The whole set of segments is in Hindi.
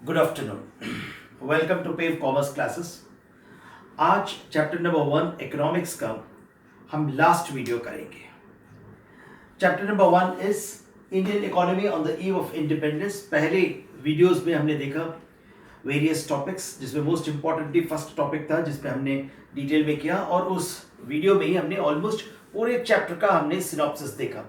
Good afternoon, welcome to pave commerce classes. आज चैप्टर नंबर 1 इकोनॉमिक्स का हम लास्ट वीडियो करेंगे। Chapter number 1 is Indian economy on the eve of independence. पहले वीडियोस में हमने देखा वेरियस टॉपिक्स, जिसमें मोस्ट इंपॉर्टेंटली फर्स्ट टॉपिक था जिसपे हमने डिटेल में किया, और उस वीडियो में ही हमने ऑलमोस्ट पूरे चैप्टर का हमने सिनॉप्सिस देखा।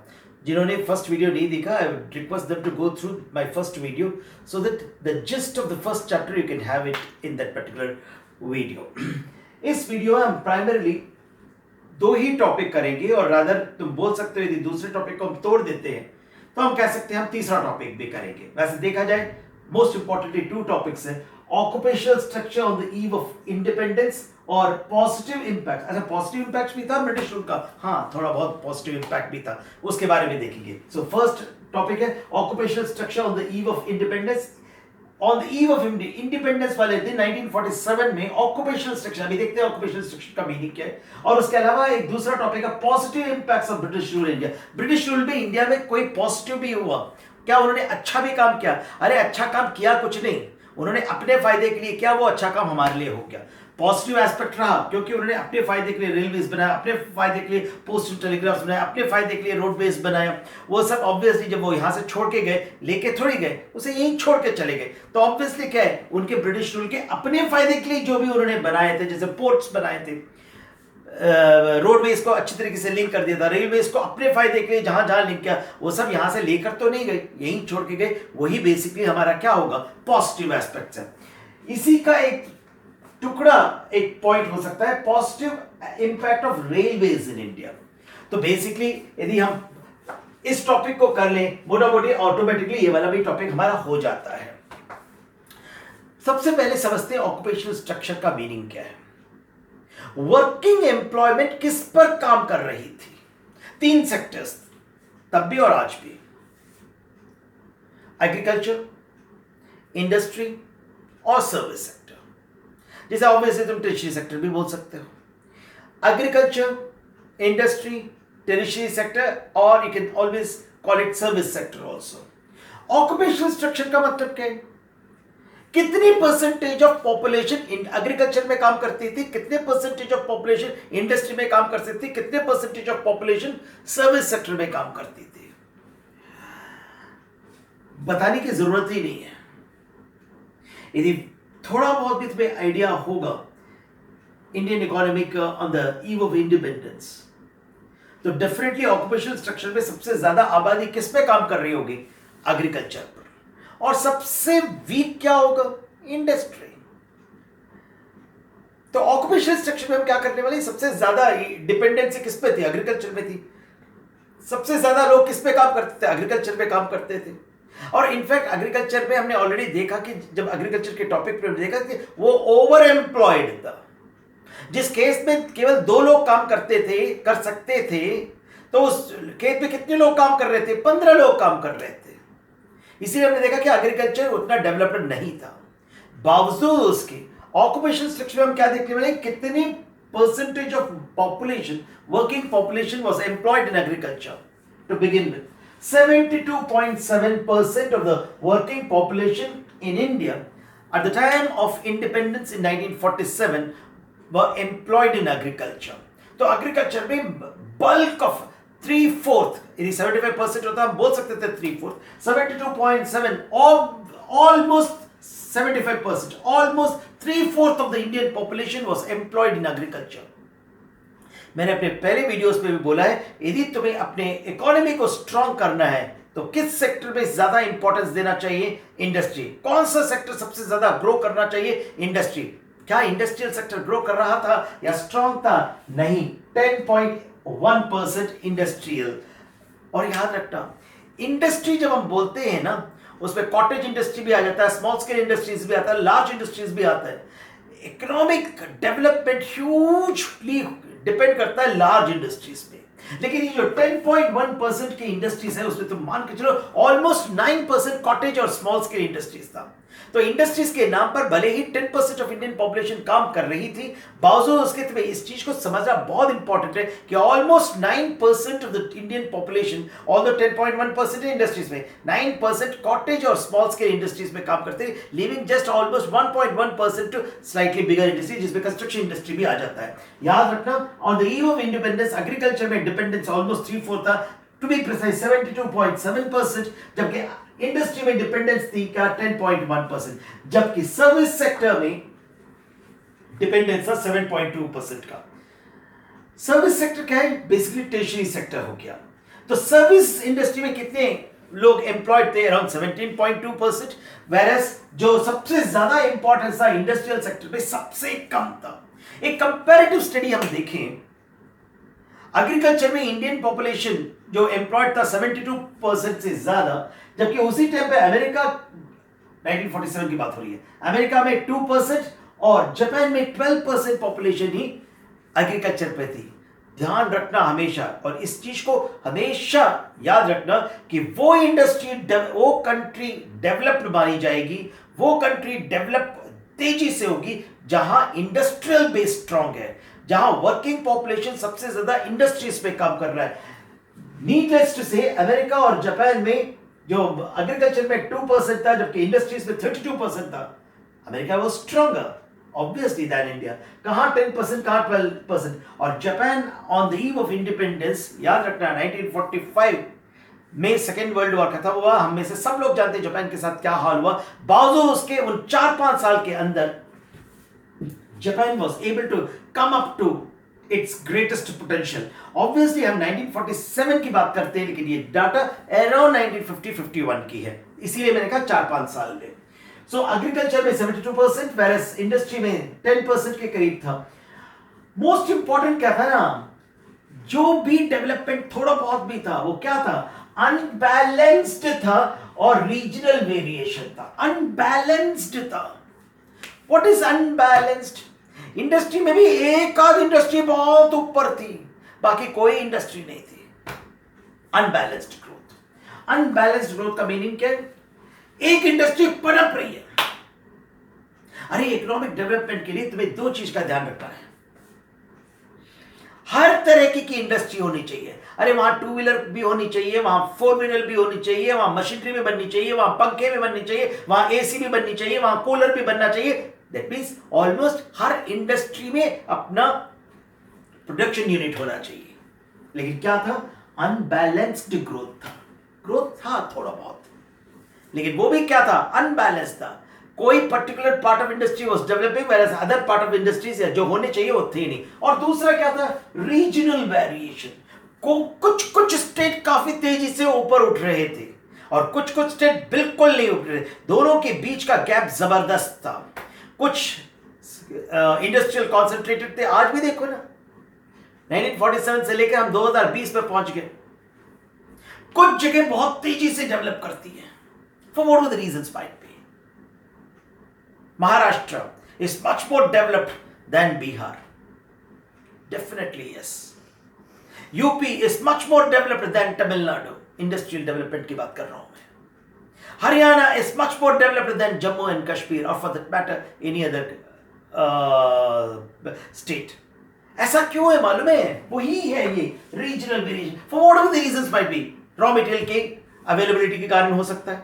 जिन्होंने फर्स्ट वीडियो नहीं देखा, I would request them to go through my first video so that the gist of the first chapter you can have it in that particular video. इस वीडियो में हम प्राइमरली दो ही टॉपिक करेंगे, और रादर तुम बोल सकते हो यदि दूसरे टॉपिक को हम तोड़ देते हैं तो हम कह सकते हैं हम तीसरा टॉपिक भी करेंगे। वैसे देखा जाए मोस्ट इंपॉर्टेंटली टू टॉपिक्स है, occupational structure on the eve of independence और पॉजिटिव इंपैक्ट। अच्छा, पॉजिटिव इंपैक्ट भी था ब्रिटिश रूल का, हाँ थोड़ा बहुत पॉजिटिव इंपैक्ट भी था, उसके बारे में देखेंगे। सो फर्स्ट टॉपिक है occupational structure on the eve of independence. On the eve of independence वाले दिन 1947 में ऑक्यूपेशनल स्ट्रक्चर, अभी देखते हैं ऑक्यूपेशनल स्ट्रक्चर का मीनिंग क्या है। और उसके अलावा एक दूसरा टॉपिक है positive impacts of British rule India. British rule में इंडिया में कोई पॉजिटिव भी हुआ क्या? उन्होंने अच्छा भी काम किया? अरे अच्छा काम किया कुछ नहीं, उन्होंने अपने फायदे के लिए किया, वो अच्छा काम हमारे लिए हो गया। पॉजिटिव एस्पेक्ट रहा क्योंकि उन्होंने अपने फायदे के लिए रेलवेज बनाया, अपने फायदे के लिए पोस्ट टेलीग्राफ्स बनाया, अपने फायदे के लिए रोडवेज बनाया। वो सब ऑब्वियसली जब वो यहां से छोड़ के गए, लेके थोड़ी गए, उसे यहीं छोड़ के चले गए, तो ऑब्वियसली क्या है, उनके ब्रिटिश रूल के अपने फायदे के लिए जो भी उन्होंने बनाए थे, जैसे पोर्ट्स बनाए थे, रोडवेज को अच्छी तरीके से लिंक कर दिया था, रेलवेज को अपने फायदे के लिए जहां जहां लिंक किया, वो सब यहां से लेकर तो नहीं गए, यहीं छोड़ के गए। वही बेसिकली हमारा क्या होगा, पॉजिटिव एस्पेक्ट्स है। इसी का एक टुकड़ा, एक पॉइंट हो सकता है positive impact of railways in India. तो बेसिकली यदि हम इस टॉपिक को कर लें, मोटा मोटी ऑटोमेटिकली ये वाला भी टॉपिक हमारा हो जाता है। सबसे पहले समझते हैं ऑक्यूपेशनल स्ट्रक्चर का मीनिंग क्या है। वर्किंग एम्प्लॉयमेंट किस पर काम कर रही थी? तीन सेक्टर्स, तब भी और आज भी, एग्रीकल्चर, इंडस्ट्री और सर्विस सेक्टर। जैसे ऑब्वियसली तुम टेरिशरी सेक्टर भी बोल सकते हो। एग्रीकल्चर, इंडस्ट्री, टेरिशरी सेक्टर, और you can always call it service sector also. Occupational structure का मतलब क्या है? कितनी परसेंटेज ऑफ पॉपुलेशन एग्रीकल्चर में काम करती थी, कितने परसेंटेज ऑफ पॉपुलेशन इंडस्ट्री में काम करती थी, कितने percentage of population service sector में काम करती थी। बताने की जरूरत ही नहीं है। यदि थोड़ा बहुत भी तुम्हें आइडिया होगा इंडियन इकोनॉमी का on the eve of independence, तो डेफिनेटली ऑक्यूपेशनल स्ट्रक्चर में सबसे ज्यादा आबादी किस पे काम कर रही होगी? एग्रीकल्चर पर। और सबसे वीक क्या होगा? इंडस्ट्री। तो ऑक्यूपेशनल स्ट्रक्चर में हम क्या करने वाले, सबसे ज्यादा डिपेंडेंसी किस पे थी? एग्रीकल्चर में थी। सबसे ज्यादा लोग किस पे काम करते थे? एग्रीकल्चर पे काम करते थे। और इनफैक्ट एग्रीकल्चर में हमने ऑलरेडी देखा कि जब एग्रीकल्चर के टॉपिक पे देखा कि वो ओवर एम्प्लॉयड था। जिस केस में केवल 2 लोग काम करते थे, कर सकते थे, तो उस खेत में कितने लोग काम कर रहे थे? 15 लोग काम कर रहे थे। इसीलिए हमने देखा कि एग्रीकल्चर उतना डेवलप्ड नहीं था। बावजूद उसके ऑक्यूपेशनल स्ट्रक्चर में हम क्या देखने वाले, कितनी percentage of population, working population was employed in agriculture to begin with. 72.7% of the working population in India at the time of independence in 1947 were employed in agriculture. तो agriculture में bulk of 3/4, यदि 75% होता हम बोल सकते थे 3/4, 72.7, almost 75%, almost 3/4 of the Indian population was employed in agriculture. मैंने अपने पहले वीडियोस में भी बोला है, यदि तुम्हें अपने इकोनॉमी को स्ट्रांग करना है तो किस सेक्टर में ज्यादा इंपॉर्टेंस देना चाहिए? इंडस्ट्री। कौन सा सेक्टर सबसे ज्यादा ग्रो करना चाहिए? इंडस्ट्री। क्या इंडस्ट्रियल सेक्टर ग्रो कर रहा था या स्ट्रांग था? नहीं, 10.1% इंडस्ट्रियल। और याद रखना, इंडस्ट्री जब हम बोलते हैं ना, उसमें कॉटेज इंडस्ट्री भी आ जाता है, स्मॉल स्केल इंडस्ट्रीज भी आता है, लार्ज इंडस्ट्रीज भी आता है। इकोनॉमिक डेवलपमेंट ह्यूजली डिपेंड करता है लार्ज इंडस्ट्रीज पे। लेकिन ये जो 10.1% की इंडस्ट्रीज है उसमें तुम मान के चलो ऑलमोस्ट 9% कॉटेज और स्मॉल स्केल इंडस्ट्रीज था। तो इंडस्ट्रीज के नाम पर भले ही 10% ऑफ इंडियन पॉपुलेशन काम कर रही थी, बावजूद उसके तुम्हें इस चीज को समझना बहुत इंपॉर्टेंट है कि almost 9% of the Indian population, although 10.1% industries में 9% कॉटेज और स्मॉल स्केल इंडस्ट्रीज में काम करते हैं, living just almost 1.1% to slightly bigger industry, जिसमें कंस्ट्रक्शन इंडस्ट्री भी आ जाता है। याद रखना, on the eve of independence agriculture में डिपेंडेंस ऑलमोस्ट 3/4 था, टू बी प्रिसाइज 72.7%, जबकि इंडस्ट्री में डिपेंडेंस थी क्या 10.1%, जबकि सर्विस सेक्टर में डिपेंडेंस था 7.2% का। सर्विस सेक्टर क्या है? बेसिकली टेरिशरी सेक्टर हो गया। तो सर्विस इंडस्ट्री में कितने लोग एम्प्लॉयड थे? अराउंड 17.2%, वेरस जो सबसे ज्यादा इंपॉर्टेंस था इंडस्ट्रियल सेक्टर में सबसे कम था। एक कंपैरेटिव स्टडी हम देखें, एग्रीकल्चर में इंडियन पॉपुलेशन जो एम्प्लॉयड था 72% से ज्यादा, जबकि उसी टाइम पे अमेरिका 1947 की बात हो रही है, अमेरिका में 2% और जापान में 12% पॉपुलेशन ही एग्रीकल्चर पे थी। ध्यान रखना हमेशा, और इस चीज को हमेशा याद रखना कि वो इंडस्ट्री, वो कंट्री डेवलप्ड मानी जाएगी, वो कंट्री डेवलप तेजी से होगी जहां इंडस्ट्रियल बेस स्ट्रांग है, जहां वर्किंग पॉपुलेशन सबसे ज्यादा इंडस्ट्रीज पे काम कर रहा है। नीडलेस टू से अमेरिका और जापान में जो एग्रीकल्चर में 2% था, जबकि इंडस्ट्रीज में 32% था। America was stronger obviously than India. कहां 10%, कहां 12%। और Japan on the eve of independence, याद रखना 1945 में सेकेंड वर्ल्ड वॉर खत्म हुआ, हम में से सब लोग जानते हैं जापान के साथ क्या हाल हुआ। बावजूद उसके उन 4-5 साल के अंदर Japan was able to come up to its greatest potential. Obviously हम 1947 की बात करते हैं, लेकिन ये डाटा अराउंड 1950-51 की है, इसीलिए मैंने कहा 4-5 साल में। सो एग्रीकल्चर में 72%, whereas इंडस्ट्री में 10% के करीब था। मोस्ट इंपॉर्टेंट क्या था ना, जो भी डेवलपमेंट थोड़ा बहुत भी था, वो क्या था? अनबैलेंस्ड था और रीजनल वेरिएशन था, अनबैलेंस्ड था। What is unbalanced? इंडस्ट्री में भी एक आध इंडस्ट्री बहुत ऊपर थी, बाकी कोई इंडस्ट्री नहीं थी। Unbalanced growth. अनबैलेंस्ड ग्रोथ का मीनिंग क्या है? एक इंडस्ट्री पनप रही है। अरे इकोनॉमिक डेवलपमेंट के लिए तुम्हें 2 चीज का ध्यान रखना है। हर तरह की इंडस्ट्री होनी चाहिए। अरे वहां 2 व्हीलर भी होनी चाहिए, वहां 4 व्हीलर भी होनी चाहिए, वहां मशीनरी भी बननी चाहिए, वहां पंखे भी बननी चाहिए, वहां एसी भी बननी चाहिए, वहां कूलर भी बनना चाहिए। That means almost her industry में अपना प्रोडक्शन यूनिट होना चाहिए। लेकिन क्या था? अनबैलेंस्ड ग्रोथ था। ग्रोथ था थोड़ा बहुत, लेकिन वो भी क्या था? अनबैलेंस्ड था। कोई particular part of industry was developing, whereas other part of industries जो होने चाहिए वो थे नहीं। और दूसरा क्या था? Regional variation. कुछ स्टेट काफी तेजी से ऊपर उठ रहे थे और कुछ स्टेट बिल्कुल नहीं उठ रहे। दोनों के बीच का गैप जबरदस्त था। कुछ इंडस्ट्रियल कॉन्सेंट्रेटेड थे, आज भी देखो ना, 1947 से लेकर हम 2020 पर पहुंच गए। कुछ जगह बहुत तेजी से डेवलप करती है। For what were the reasons might be. Maharashtra is much more developed than Bihar, definitely yes. UP is much more developed than Tamil Nadu, industrial development की बात कर रहा हूं मैं। Haryana is much more developed than Jammu and Kashmir, or for that matter any other state. ऐसा क्यों है मालूम है? वही है ये regional variation. For what are the reasons might be. Raw material के अवेलेबिलिटी के कारण हो सकता है,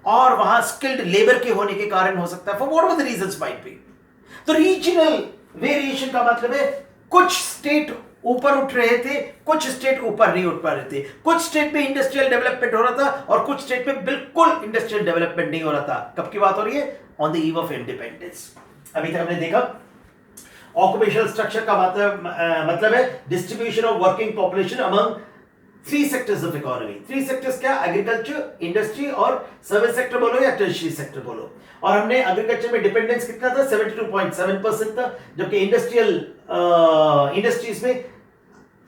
और वहां स्किल्ड लेबर के होने के कारण हो सकता है। For what are the reasons might be. तो रीजनल वेरिएशन का मतलब है कुछ स्टेट ऊपर उठ रहे थे, कुछ स्टेट ऊपर नहीं उठ पा रहे थे। कुछ स्टेट में इंडस्ट्रियल डेवलपमेंट हो रहा था और कुछ स्टेट में बिल्कुल इंडस्ट्रियल डेवलपमेंट नहीं हो रहा था। कब की बात हो रही है? On the eve of independence. अभी तक हमने देखा ऑक्यूपेशनल स्ट्रक्चर का मतलब है distribution of working population among 3 sectors of economy. 3 sectors क्या? एग्रीकल्चर, इंडस्ट्री और सर्विस सेक्टर बोलो या टर्शियरी सेक्टर बोलो। और हमने एग्रीकल्चर में डिपेंडेंस कितना था? 72.7% था, जबकि इंडस्ट्रियल इंडस्ट्रीज में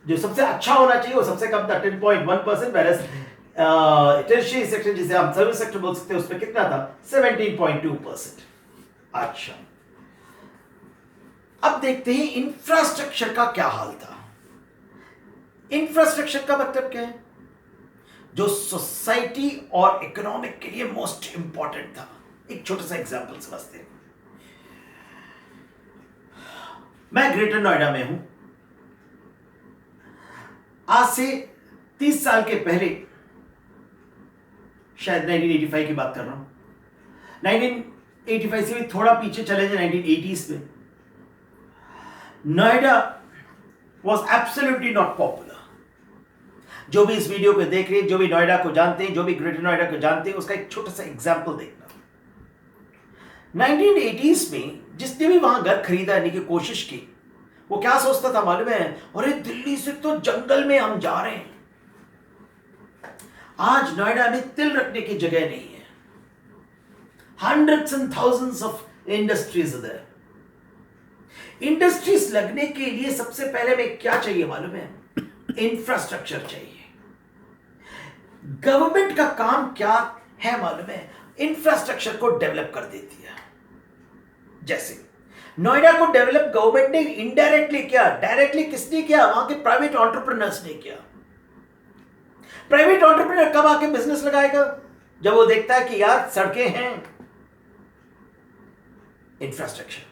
जो सबसे अच्छा होना चाहिए वो सबसे कम था, 10.1%, whereas टर्शियरी सेक्टर जिसे हम सर्विस सेक्टर बोल सकते हैं उसमें कितना था? 17.2%। अच्छा, अब देखते हैं इंफ्रास्ट्रक्चर का क्या हाल था। इंफ्रास्ट्रक्चर का मतलब क्या है? जो सोसाइटी और इकोनॉमिक के लिए मोस्ट इंपॉर्टेंट था। एक छोटा सा एग्जांपल समझते हैं। मैं ग्रेटर नोएडा में हूं। आज से 30 साल के पहले, शायद 1985 की बात कर रहा हूं, 1985 से भी थोड़ा पीछे चले जाए 1980s में, Noida was absolutely not popular. जो भी इस वीडियो को देख रहे हैं, जो भी नोएडा को जानते हैं, जो भी ग्रेटर नोएडा को जानते हैं, उसका एक छोटा सा एग्जाम्पल देखना। 1980s में जिसने भी वहां घर खरीदने की कोशिश की, वो क्या सोचता था मालूम है? अरे दिल्ली से तो जंगल में हम जा रहे हैं। आज नोएडा में तिल रखने की जगह नहीं है। Hundreds and thousands of industries are there. Industries लगने के लिए सबसे पहले में क्या चाहिए मालूम है? इंफ्रास्ट्रक्चर चाहिए। गवर्नमेंट का काम क्या है मालूम है? इंफ्रास्ट्रक्चर को डेवलप कर देती है। जैसे नोएडा को डेवलप गवर्नमेंट ने इनडायरेक्टली किया, डायरेक्टली किसने किया? वहां के प्राइवेट एंटरप्रेन्योर्स ने किया। प्राइवेट एंटरप्रेन्योर कब आके बिजनेस लगाएगा? जब वो देखता है कि यार सड़कें हैं, इंफ्रास्ट्रक्चर,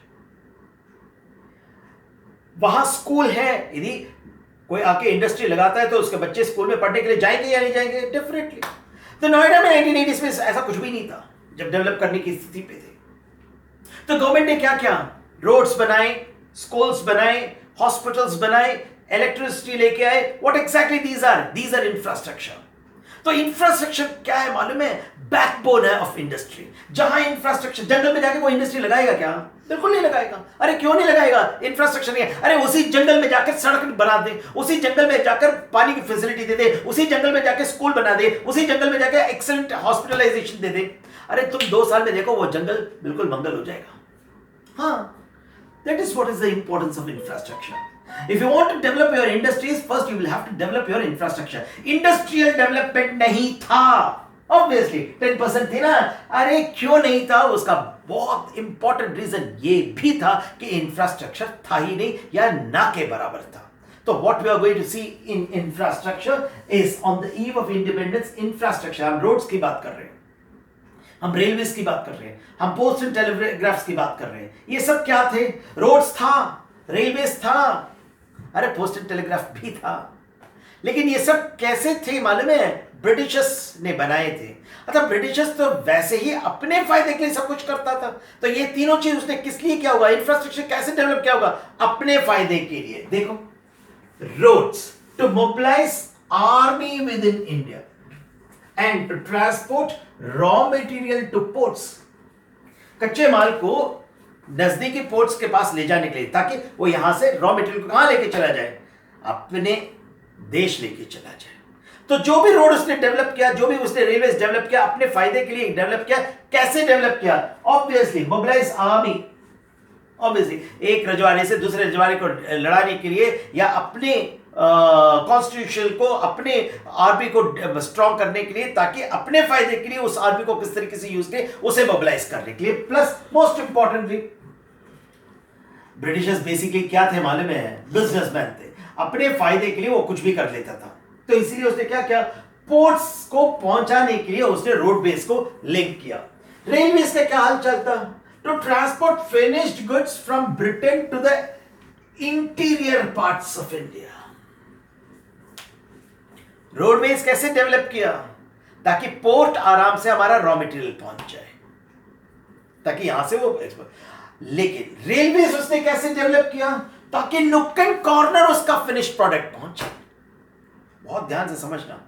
वहां स्कूल है। यदि कोई आके इंडस्ट्री लगाता है तो उसके बच्चे स्कूल में पढ़ने के लिए जाएंगे या नहीं जाएंगे? डेफिनेटली। तो नोएडा में 1980s में ऐसा कुछ भी नहीं था जब डेवलप करने की स्थिति पे थे। तो गवर्नमेंट ने क्या किया? रोड्स बनाए, स्कूल्स बनाए, हॉस्पिटल्स बनाए, इलेक्ट्रिसिटी लेके आए। What exactly these are infrastructure. तो इंफ्रास्ट्रक्चर क्या है मालूम है? बैकबोन है ऑफ इंडस्ट्री। जहां इंफ्रास्ट्रक्चर, जंगल में जाके कोई इंडस्ट्री लगाएगा क्या? बिल्कुल नहीं लगाएगा। अरे क्यों नहीं लगाएगा? इंफ्रास्ट्रक्चर नहीं है। अरे उसी जंगल में जाकर सड़क बना दे, उसी जंगल में जाकर पानी की फैसिलिटी दे दे, उसी जंगल में जाकर स्कूल बना दे, उसी जंगल में जाकर एक्सीलेंट हॉस्पिटलाइजेशन दे दे। अरे तुम 2 साल में देखो वो जंगल बिल्कुल मंगल हो जाएगा। हाँ, that is what is the importance of infrastructure. If you want to develop your industries, first you will have to develop your infrastructure. Industrial development नहीं था, obviously 10% थी ना। अरे क्यों नहीं था? उसका बहुत इंपॉर्टेंट रीजन ये भी था कि इंफ्रास्ट्रक्चर था ही नहीं या ना के बराबर था। तो what we are going to see in infrastructure is on the eve of independence, infrastructure। हम रोड्स की बात कर रहे हैं, हम रेलवेज की बात कर रहे हैं, हम पोस्ट एंड टेलीग्राफ्स की बात कर रहे हैं। ये सब क्या थे? रोड्स था, रेलवेज था, अरे पोस्ट एंड टेलीग्राफ भी था। लेकिन ये सब कैसे थे मालूम है? ब्रिटिशर्स ने बनाए थे। अच्छा, ब्रिटिशर्स तो वैसे ही अपने फायदे के लिए सब कुछ करता था। तो ये तीनों चीज उसने किस लिए किया होगा? इंफ्रास्ट्रक्चर कैसे डेवलप किया होगा? अपने फायदे के लिए। देखो, roads to mobilise army within India and to transport raw material to ports। कच्चे माल को नजदीकी पोर्ट्स के पास ले जाने के लिए, ताकि वो यहां से रॉ मटेरियल को कहां लेके चला जाए? अपने देश लेके चला जाए। तो जो भी रोड उसने डेवलप किया, जो भी उसने रेलवे डेवलप किया, अपने फायदे के लिए डेवलप किया। कैसे डेवलप किया? Obviously mobilise army. ऑब्वियसली एक रजवाड़े से दूसरे रजवाड़े को लड़ाने के लिए, या अपने कॉन्स्टिट्यूशन को, अपने आर्मी को स्ट्रॉन्ग करने के लिए, ताकि अपने फायदे के लिए उस आर्मी को किस तरीके से यूज करें, उसे मोबिलाइज करने के लिए। Plus most importantly, Britishers basically क्या थे मालूम है? बिजनेसमैन थे। अपने फायदे के लिए वो कुछ भी कर लेता था। तो इसीलिए उसने क्या किया? पोर्ट्स को पहुंचाने के लिए उसने रोडवेज को लिंक किया। रेलवेज का क्या हाल चलता? To transport finished goods from Britain to the interior parts of India. Roadways कैसे डेवलप किया? ताकि पोर्ट आराम से हमारा रॉ मटेरियल पहुंच जाए, ताकि यहां से वो। लेकिन रेलवेज उसने कैसे डेवलप किया? ताकि नुक एंड कॉर्नर उसका फिनिश्ड प्रोडक्ट पहुंचे। बहुत ध्यान से समझना।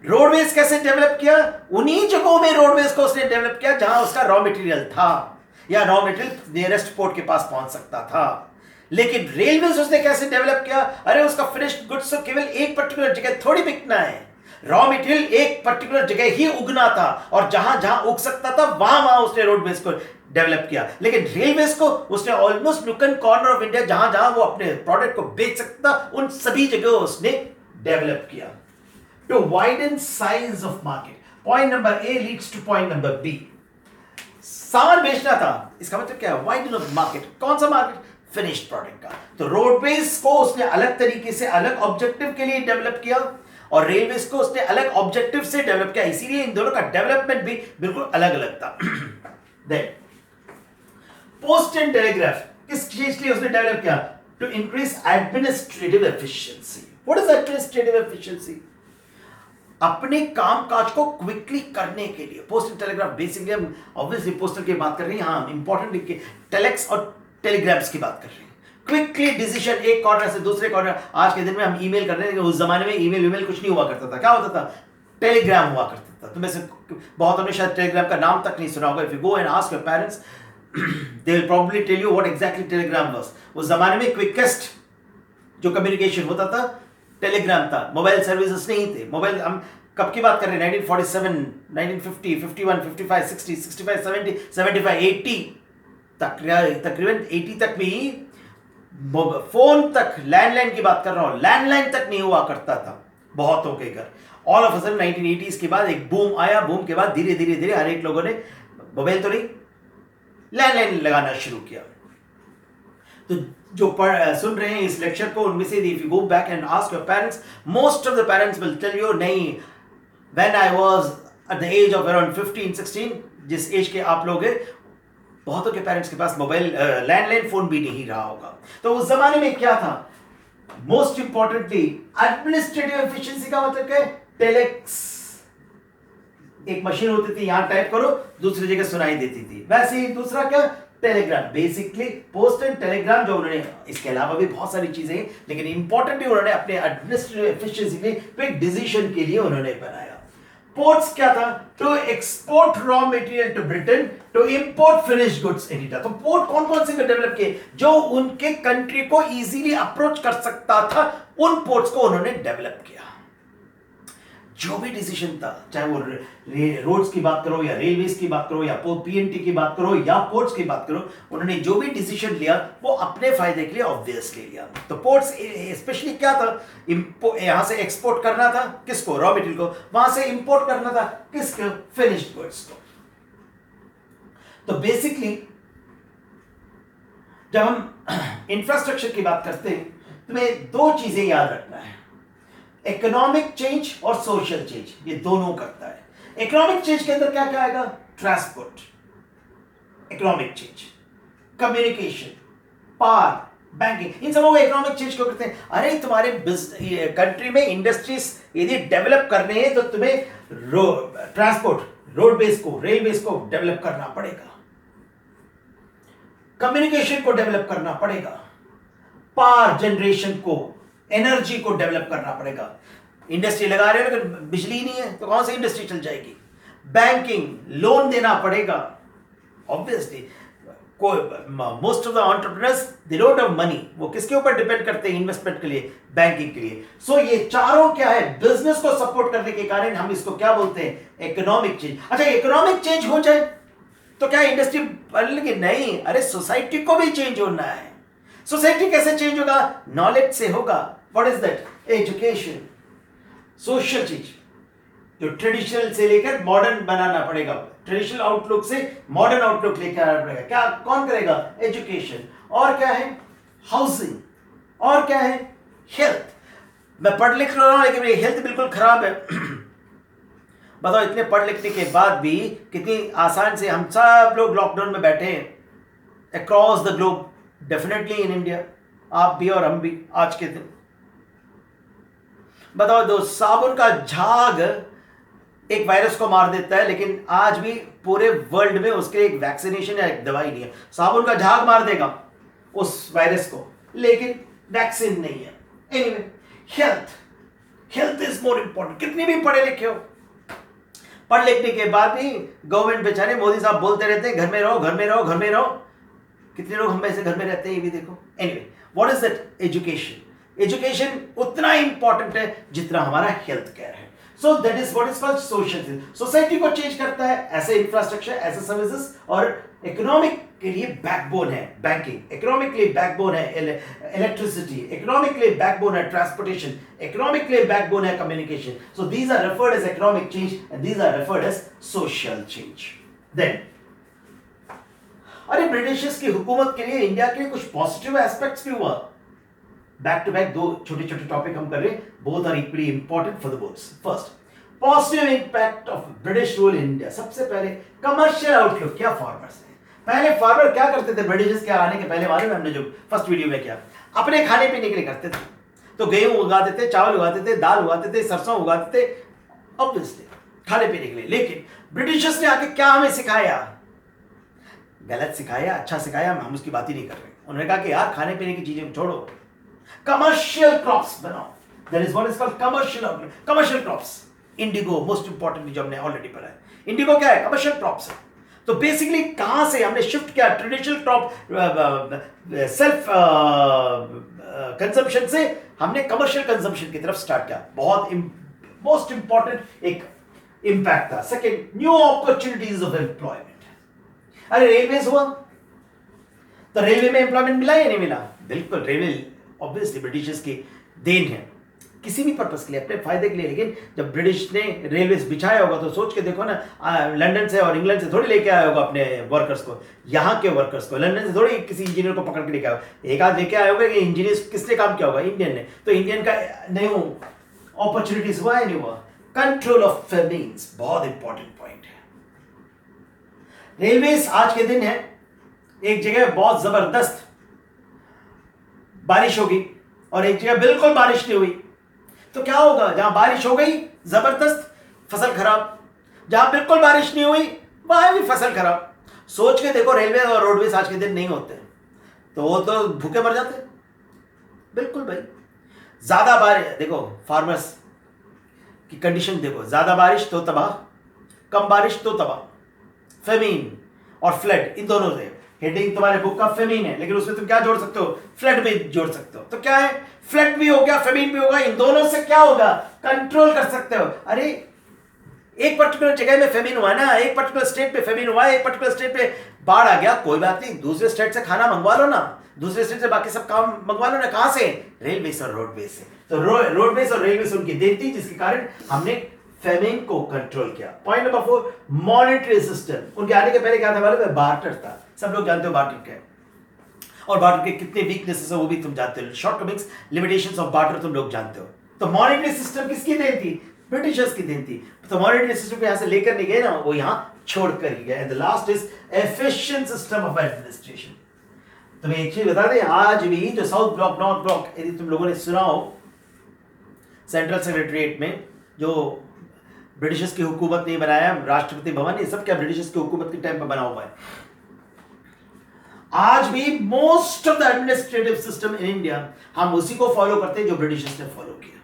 रोडवेज कैसे डेवलप किया? उन्हीं जगहों में रोडवेज को उसने डेवलप किया जहां उसका रॉ मटेरियल था, या रॉ मटेरियल नियरेस्ट पोर्ट के पास पहुंच सकता था। लेकिन रेलवेज उसने कैसे डेवलप किया? अरे उसका फिनिश्ड गुड्स तो केवल एक पर्टिकुलर जगह थोड़ी बिकना है। रॉ मटेरियल एक पर्टिकुलर जगह ही उगना था, और जहां जहां उग सकता था वहां उसने रोडवेज को डेवलप किया। लेकिन रेलवेज को उसने ऑलमोस्ट नुक एंड कॉर्नर ऑफ इंडिया, जहां जहां वो अपने प्रोडक्ट को बेच सकता था, उन सभी जगहों उसने डेवलप किया। To widen size of market. Point number A leads to point number B. सामान बेचना था, इसका मतलब क्या है? Widen of market. कौन सा मार्केट? फिनिश्ड प्रोडक्ट का। तो रोडवेज को उसने अलग तरीके से अलग ऑब्जेक्टिव के लिए डेवलप किया और रेलवेज को उसने अलग ऑब्जेक्टिव से डेवलप किया, इसीलिए इन दोनों का डेवलपमेंट भी बिल्कुल अलग अलग था। देन पोस्ट एंड टेलीग्राफ किस चीज के लिए उसने डेवलप किया? To increase administrative efficiency. What is administrative efficiency? अपने काम काज को क्विकली करने के लिए। पोस्ट एंड टेलीग्राफ बेसिकली हम ऑब्वियसली पोस्टल की बात कर रहे हैं, हाँ इंपॉर्टेंट टेलेक्स और टेलीग्राफ्स की बात कर रहे हैं। क्विकली डिसीजन एक कॉर्नर से दूसरे कॉर्नर। आज के दिन में हम ईमेल कर रहे हैं, उस जमाने में ईमेल कुछ नहीं हुआ करता था। क्या होता था? टेलीग्राम हुआ करता था। तुम्हें से बहुत ने शायद टेलीग्राम का नाम तक नहीं सुना होगा। If you go and ask your parents they will probably tell you what exactly telegram was. उस जमाने में क्विकेस्ट जो कम्युनिकेशन होता था टेलीग्राम था। मोबाइल सर्विसेज नहीं थे। मोबाइल हम कब की बात कर रहे हैं? 1947, 1950, 51, 55, 60, 65, 70, 75, 80 तकरीबन 80 तक भी फोन तक, लैंडलाइन की बात कर रहा हूं, लैंडलाइन तक नहीं हुआ करता था बहुतों के घर। All of a sudden 1980s के बाद एक बूम आया। बूम के बाद धीरे धीरे धीरे हर एक लोगों ने मोबाइल तो नहीं, लैंडलाइन लगाना शुरू किया। तो जो सुन रहे हैं इस लेक्चर को, उनमें से if you go back and ask your parents, most of the parents will tell you नहीं, when I was at the age of around 15, 16, जिस एज के आप लोग हैं, बहुतों के पेरेंट्स के पास मोबाइल लैंडलाइन फोन भी नहीं रहा होगा। तो उस जमाने में क्या था? मोस्ट इंपॉर्टेंटली एडमिनिस्ट्रेटिव एफिशिएंसी का मतलब क्या है? टेलेक्स एक मशीन होती थी, यहां टाइप करो दूसरी जगह सुनाई देती थी। वैसे ही दूसरा क्या? Telegram. Basically post and Telegram जो उन्होंने, इसके अलावा भी बहुत सारी चीजें हैं, लेकिन इंपॉर्टेंटली उन्होंने अपने एडमिनिस्ट्रेटिव एफिशिएंसी के लिए क्विक डिसीजन के लिए उन्होंने बनाया। पोर्ट्स क्या था? To export raw material to Britain, to import finished goods India. तो पोर्ट कौन कौन से डेवलप किए? जो उनके कंट्री को इजीली अप्रोच कर सकता था, उन पोर्ट्स को उन्होंने डेवलप किया। जो भी डिसीजन था, चाहे वो रोड्स की बात करो या रेलवेज की बात करो या पीएनटी की बात करो या पोर्ट्स की बात करो, उन्होंने जो भी डिसीजन लिया वो अपने फायदे के लिए ऑब्वियसली लिया। तो पोर्ट्स स्पेशली क्या था? यहां से एक्सपोर्ट करना था किसको? रॉ मटेरियल को। वहां से इंपोर्ट करना था किसको? फिनिश्ड गुड्स को। तो बेसिकली जब हम इंफ्रास्ट्रक्चर की बात करते हैं, तुम्हें दो चीजें याद रखना है, इकोनॉमिक चेंज और सोशल चेंज। ये दोनों करता है। इकोनॉमिक चेंज के अंदर क्या क्या आएगा? Transport, economic change, communication, power, banking, इन सबों को इकोनॉमिक चेंज क्यों करते हैं? अरे तुम्हारे कंट्री में इंडस्ट्रीज यदि डेवलप करने हैं तो तुम्हें ट्रांसपोर्ट, रोड बेस को, रेल बेस को डेवलप करना पड़ेगा, कम्युनिकेशन को डेवलप करना पड़ेगा, पावर जनरेशन को, एनर्जी को डेवलप करना पड़ेगा। इंडस्ट्री लगा रहे हो लेकिन बिजली नहीं है तो कौन सी इंडस्ट्री चल जाएगी? बैंकिंग, लोन देना पड़ेगा obviously. Most of the entrepreneurs they don't have money. वो किसके ऊपर डिपेंड करते हैं इन्वेस्टमेंट के लिए? बैंकिंग के लिए। सो ये चारों क्या है? बिजनेस को सपोर्ट करने के कारण हम इसको क्या बोलते हैं? Economic change. अच्छा, इकोनॉमिक चेंज हो जाए तो क्या इंडस्ट्री बदलेगी? नहीं, अरे सोसाइटी को भी चेंज होना है। सोसाइटी कैसे चेंज होगा? नॉलेज से होगा। What is that? Education, social change. जो ट्रेडिशनल से लेकर मॉडर्न बनाना पड़ेगा, ट्रेडिशनल आउटलुक से मॉडर्न आउटलुक लेकर आना पड़ेगा। क्या कौन करेगा? एजुकेशन। और क्या है? हाउसिंग। और क्या है? हेल्थ। मैं पढ़ लिख रहा हूं लेकिन मेरी हेल्थ बिल्कुल खराब है। बताओ, इतने पढ़ लिखने के बाद भी कितनी आसान से हम सब लोग लॉकडाउन में बैठे हैं across the globe, definitely in India, आप भी और हम भी आज के दिन। बताओ, दो साबुन का झाग एक वायरस को मार देता है, लेकिन आज भी पूरे वर्ल्ड में उसके एक वैक्सीनेशन या एक दवाई नहीं है। साबुन का झाग मार देगा उस वायरस को, लेकिन वैक्सीन नहीं है। Anyway, health is more important. कितने भी पढ़े लिखे हो, पढ़ लिखने के बाद भी गवर्नमेंट बेचारे मोदी साहब बोलते रहते हैं घर में रहो, घर में रहो, घर में रहो। कितने लोग हम ऐसे घर में रहते हैं ये भी देखो। Anyway, what is that? Education. Education उतना इंपॉर्टेंट है जितना हमारा हेल्थ केयर है। So that is what is called social change. Society को चेंज करता है ऐसे इंफ्रास्ट्रक्चर, ऐसे सर्विसेज। और इकोनॉमिक के लिए बैकबोन है बैंकिंग, इकोनॉमिक के लिए बैकबोन है इलेक्ट्रिसिटी, इकोनॉमिक के लिए बैकबोन है ट्रांसपोर्टेशन, इकोनॉमिक के लिए बैकबोन है communication. So these are referred as economic change and these are referred as social change. Then अरे ब्रिटिशर्स की हुकूमत के लिए इंडिया के लिए कुछ पॉजिटिव एस्पेक्ट्स भी हुआ। बैक टू बैक दो छोटे छोटे टॉपिक हम कर रहे हैं, both are equally important for the boards. First, positive impact of British rule in India. सबसे पहले कमर्शियल आउटलुक। क्या फार्मर्स है, पहले फार्मर क्या करते थे ब्रिटिशर्स के आने के पहले, मालूम है हमने जो फर्स्ट वीडियो में किया, अपने खाने पीने के लिए करते थे। तो गेहूं उगाते थे, चावल उगाते थे, दाल उगाते थे, सरसों उगाते थे, ऑब्वियसली खाने पीने के लिए। लेकिन ब्रिटिशर्स ने आके क्या हमें सिखाया, गलत सिखाया, अच्छा सिखाया, हम उसकी बात ही नहीं कर रहे। उन्होंने कहा कि यार खाने पीने की चीजें छोड़ो, कमर्शियल क्रॉप्स बनाओ। That is what is called commercial crops. Indigo most important जो हमने ऑलरेडी पढ़ा है। इंडिगो क्या है, कमर्शियल क्रॉप्स है। तो बेसिकली कहां से हमने शिफ्ट किया, ट्रेडिशनल क्रॉप सेल्फ कंजम्पशन से हमने कमर्शियल कंजम्पशन की तरफ स्टार्ट किया। बहुत मोस्ट इंपॉर्टेंट एक इंपैक्ट था। Second, new opportunities of employment. अरे रेलवेज हुआ तो रेलवे में एम्प्लॉयमेंट मिला या नहीं मिला? बिल्कुल, रेलवे ऑब्वियसली ब्रिटिशर्स की देन है, किसी भी पर्पस के लिए, अपने फायदे के लिए। लेकिन जब ब्रिटिश ने रेलवे बिछाया होगा तो सोच के देखो ना, लंदन से और इंग्लैंड से थोड़ी लेके आया होगा अपने वर्कर्स को, यहाँ के वर्कर्स को। लंदन से थोड़ी किसी इंजीनियर को पकड़ के लेके आया, एक आध लेके आया होगा कि इंजीनियर किसने काम किया होगा, इंडियन ने। तो इंडियन का न्यू अपॉर्चुनिटीज हुआ है, नहीं हुआ? कंट्रोल ऑफ फेमिन्स, बहुत इंपॉर्टेंट पॉइंट है। रेलवे आज के दिन है, एक जगह बहुत जबरदस्त बारिश होगी और एक जगह बिल्कुल बारिश नहीं हुई, तो क्या होगा? जहां बारिश हो गई जबरदस्त, फसल खराब। जहां बिल्कुल बारिश नहीं हुई, वहां भी फसल खराब। सोच के देखो, रेलवे और रोडवेज आज के दिन नहीं होते तो वो तो भूखे मर जाते। बिल्कुल भाई, ज्यादा बारिश, देखो फार्मर्स की कंडीशन देखो, ज्यादा बारिश तो तबाह, कम बारिश तो तबाह। फेमीन और फ्लड, इन दोनों से हेडिंग तुम्हारे बुक का फेमीन है, लेकिन उसमें तुम क्या जोड़ सकते हो? फ्लड भी जोड़ सकते हो। तो क्या है, फ्लड भी हो गया, फेमीन भी होगा, इन दोनों से क्या होगा? कंट्रोल कर सकते हो। अरे एक पर्टिकुलर जगह में फेमीन हुआ ना, एक पर्टिकुलर स्टेट में फेमीन हुआ, एक पर्टिकुलर स्टेट में बाढ़ आ गया, कोई बात नहीं, दूसरे स्टेट से खाना मंगवा लो ना, दूसरे स्टेट से बाकी सब काम मंगवा लो ना। कहां से? रेलवे और रोडवेज से। तो रोडवेज और रेलवे से उनकी देन थी, जिसके कारण हमने फेमिन को कंट्रोल किया। Point number 4, monetary system. उनके आने के पहले क्या था मालूम है? बार्टर था। सब लोग जानते हो बार्टर क्या है, और बार्टर के कितने वीकनेसेस है वो भी तुम जानते हो, शॉर्टकमिंग्स, लिमिटेशंस ऑफ बार्टर तुम लोग जानते हो। तो मॉनेटरी सिस्टम किसकी देन थी? ब्रिटिशर्स की देन थी। तो मॉनेटरी सिस्टम को यहां से लेकर नहीं गए ना, वो यहां छोड़कर ही गए। And the last is efficient system of administration. तुम्हें एक चीज बता दें, आज भी जो साउथ ब्लॉक, नॉर्थ ब्लॉक, यदि तुम लोगों ने सुना हो, सेंट्रल सेक्रेटरीट में जो ब्रिटिशर्स की हुकूमत ने बनाया, राष्ट्रपति भवन, ये सब क्या ब्रिटिशर्स की हुकूमत के टाइम पर बना हुआ है। आज भी most of the administrative system in India हम उसी को फॉलो करते हैं जो ब्रिटिशर्स ने फॉलो किया।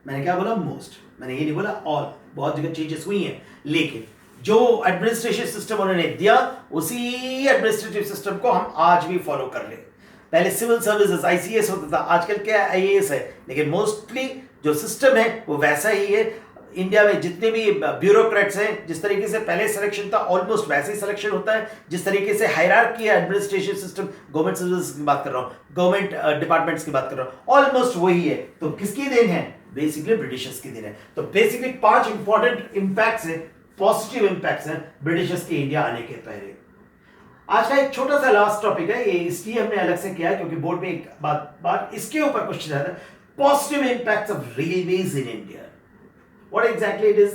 मैंने क्या बोला? मोस्ट, मैंने ये नहीं बोला ऑल। बहुत जगह चेंजेस हुई हैं, लेकिन जो एडमिनिस्ट्रेशन सिस्टम उन्होंने दिया, उसी एडमिनिस्ट्रेटिव सिस्टम को हम आज भी फॉलो कर रहे हैं। पहले सिविल सर्विसेज आईसीएस होता था, आजकल क्या आईएएस है, लेकिन मोस्टली जो सिस्टम है वो वैसा ही है। इंडिया में जितने भी ब्यूरोक्रेट्स हैं, जिस तरीके से पहले सिलेक्शन था, ऑलमोस्ट वैसे ही सिलेक्शन होता है। जिस तरीके से हायरार्की है एडमिनिस्ट्रेशन सिस्टम, गवर्नमेंट सर्विस की बात कर रहा हूँ, गवर्नमेंट डिपार्टमेंट्स की बात कर रहा हूँ, ऑलमोस्ट वही है। तो किसकी देन है? बेसिकली ब्रिटिशर्स की देन है। तो बेसिकली 5 इंपॉर्टेंट इंपैक्ट्स है, पॉजिटिव इंपैक्ट्स हैं ब्रिटिशर्स के इंडिया आने के पहले। आज का एक छोटा सा लास्ट टॉपिक है, ये इसलिए हमने अलग से किया क्योंकि बोर्ड में एक बात इसके ऊपर क्वेश्चन आता है, positive impacts of railways in India. What exactly it is?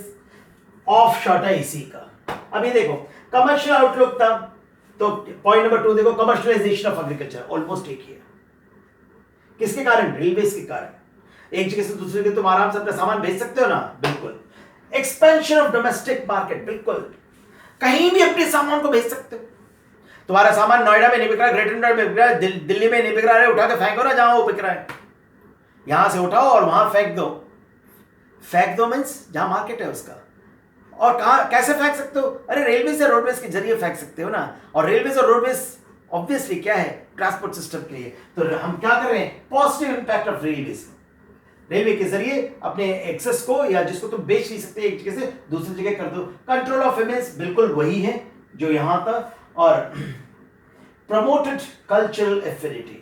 Of short है इसी का। अभी देखो, कमर्शियल आउटलुक था, तो पॉइंट नंबर 2 देखो, कमर्शियलाइजेशन ऑफ एग्रीकल्चर, ऑलमोस्ट एक ही है। किसके कारण? रेलवेज के कारण। एक जगह से दूसरी जगह तुम आराम से अपना सामान भेज सकते हो ना, बिल्कुल। एक्सपेंशन ऑफ डोमेस्टिक मार्केट, बिल्कुल कहीं भी अपने सामान को भेज सकते हो। तुम्हारा सामान नोएडा में नहीं बिक रहा, ग्रेटर नोएडा में बिक रहा है, दिल्ली में नहीं बिक रहा है, उठा के फेंको ना जहां वो बिक रहा है। यहां से उठाओ और वहां फेंक दो। फेंक दो मीन्स जहां मार्केट है उसका। और कहां, कैसे फेंक सकते हो? अरे रेलवे से रोडवेज के जरिए फेंक सकते हो ना। और रेलवे और रोडवेज ऑब्वियसली क्या है? ट्रांसपोर्ट सिस्टम के लिए। तो हम क्या कर रहे हैं? Positive impact of railways, railway के जरिए अपने एक्सेस को, या जिसको तुम बेच नहीं सकते एक जगह से दूसरी जगह कर दो। कंट्रोल ऑफ इमेज, बिल्कुल वही है जो यहां था। और प्रमोटेड कल्चरल एफिनिटी,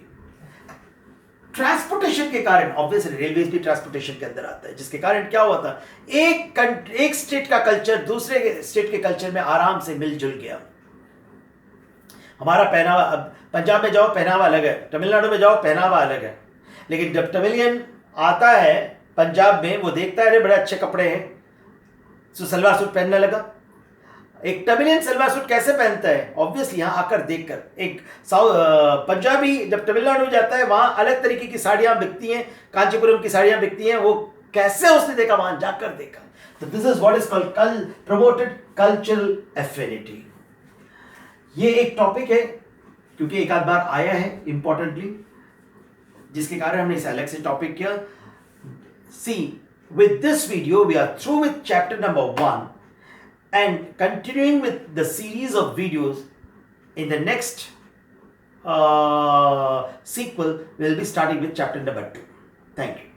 ट्रांसपोर्टेशन के कारण, ऑब्वियसली रेलवेज भी ट्रांसपोर्टेशन के अंदर आता है, जिसके कारण क्या हुआ था, एक स्टेट का कल्चर दूसरे स्टेट के कल्चर में आराम से मिलजुल गया। हमारा पहनावा, अब पंजाब में जाओ पहनावा अलग है, तमिलनाडु में जाओ पहनावा अलग है, लेकिन जब तमिलियन आता है पंजाब में, वो देखता है अरे बड़े अच्छे कपड़े हैं, तो सलवार सूट पहनने लगा। एक तमिलियन सलवार सूट कैसे पहनता है? ऑब्वियसली यहाँ आकर देखकर। एक पंजाबी जब तमिलनाडु में जाता है, वहाँ अलग तरीके की साड़ियाँ बिकती हैं, कांचीपुरम की साड़ियाँ बिकती हैं, वो कैसे उसने देखा? वहाँ जाकर देखा। तो this is what is called promoted cultural affinity. ये एक टॉपिक है क्योंकि एक आध बार आया है इंपॉर्टेंटली, जिसके कारण हमने इसे अलग से टॉपिक किया। सी, with this video we are through with chapter number 1 and continuing with the series of videos. In the next sequel we'll be starting with chapter number 2. Thank you.